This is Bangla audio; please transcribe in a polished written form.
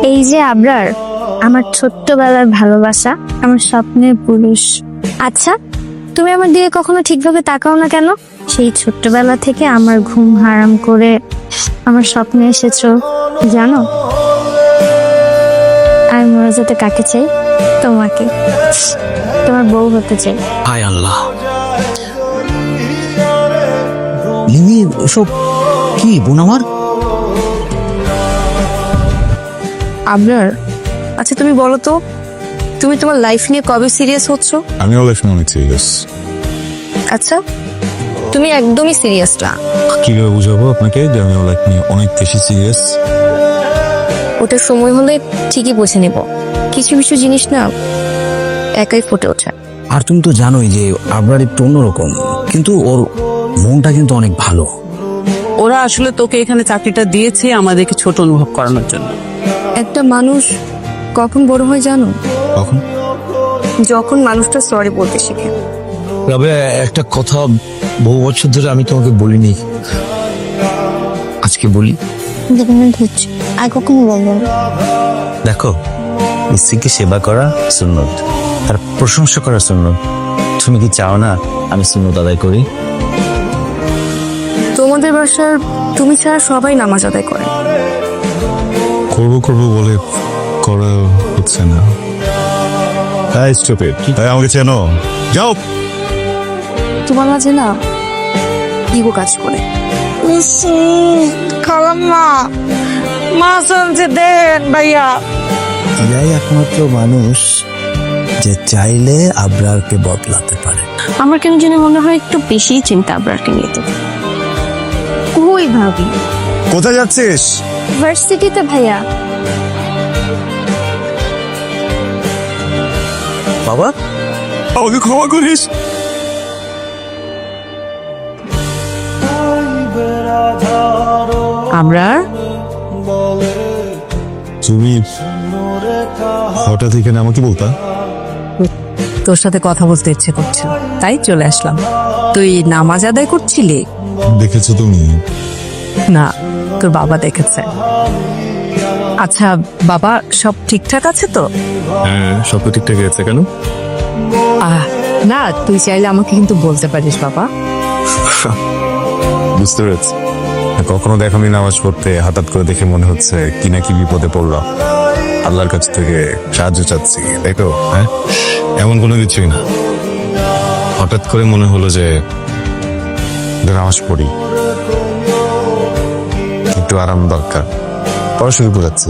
এই যে আবরার, আমার ছোট্টবেলার ভালোবাসা, আমার স্বপ্নের পুরুষ। আচ্ছা, তুমি আমার দিকে কখনো ঠিকভাবে তাকাও না কেন? সেই ছোট্টবেলা থেকে আমার ঘুম হারাম করে আমার স্বপ্নে এসেছো, জানো? আমি মরে যেতে কাকে চাই? তোমাকে। তোমার বউ হতে চাই। হায় আল্লাহ, লিলি এসব কি বোন আমার? আবরার, আচ্ছা তুমি বলো তো, তুমি তোমার লাইফ নিয়ে কবে সিরিয়াস হচ্ছ? আমিও লাইফ নিয়ে অনেক সিরিয়াস। আচ্ছা, তুমি একদমই সিরিয়াস না। কিভাবে বুঝাবো আপনাকে যে আমিও লাইফ নিয়ে অনেক বেশি সিরিয়াস? ওটা সময় হলে ঠিকই বুঝে নেব। কিছু কিছু জিনিস না একাই ফুটে ওঠে। আর তুমি তো জানোই যে আবরার একটু অন্যরকম, কিন্তু ওর মনটা কিন্তু অনেক ভালো। ওরা আসলে তোকে এখানে চাকরিটা দিয়েছে আমাদেরকে ছোট অনুভব করানোর জন্য। একটা মানুষ কখন বড় হয় জানো? কখন? যখন মানুষটা সরি বলতে শিখে। তবে একটা কথা বহু বছর ধরে আমি তোমাকে বলিনি, আজকে বলি। আর কখনো বলবো না। দেখো, স্ত্রীকে সেবা করা সুন্নত আর প্রশংসা করা সুন্নত। তুমি কি চাও না আমি সুন্নত আদায় করি? তোমাদের বাসার তুমি ছাড়া সবাই নামাজ আদায় করে। করবো করবো বলে করা হচ্ছে না। তাই স্টুপিড, তাই আমাকে চেনো? যাও। তোমার মাঝে না ইগো কাজ করে। খালাম্মা, মাছ আনছে দেন ভাইয়া। এরাই একমাত্র মানুষ যে চাইলে আবরারকে বদলাতে পারে। আমার কেন জানি মনে হয় একটু বেশি চিন্তা আবরারকে নিয়ে। তো কই ভাবি? কোথায় যাচ্ছিস? ভার্সিটিতে ভাইয়া। বাবা, আমাকে ক্ষমা করিস। আবরার, তুমি হঠাৎ এখানে আমাকে বলতা? তোর সাথে কথা বলতে ইচ্ছে করছে, তাই চলে আসলাম। তুই নামাজ আদায় করছিলি? দেখেছো তুমি? না, তোর বাবা দেখেছে। আচ্ছা বাবা, সব ঠিকঠাক আছে তো? হ্যাঁ, সব তো ঠিকঠাক আছে। কেন? না, তুই চাইলে আমাকে কিন্তু বলতে পারিস বাবা। বুঝতে পেরেছি। কখনো দেখানি নামাজ পড়তে, হঠাৎ করে দেখে মনে হচ্ছে কি না কি বিপদে পড়লাম, আল্লাহর কাছ থেকে সাহায্য চাচ্ছি, তাই তো? হ্যাঁ, এমন কোনো কিছুই না। হঠাৎ করে মনে হলো যে নামাজ পড়ি, একটু আরাম দরকার, পড়া শুরু করেছি।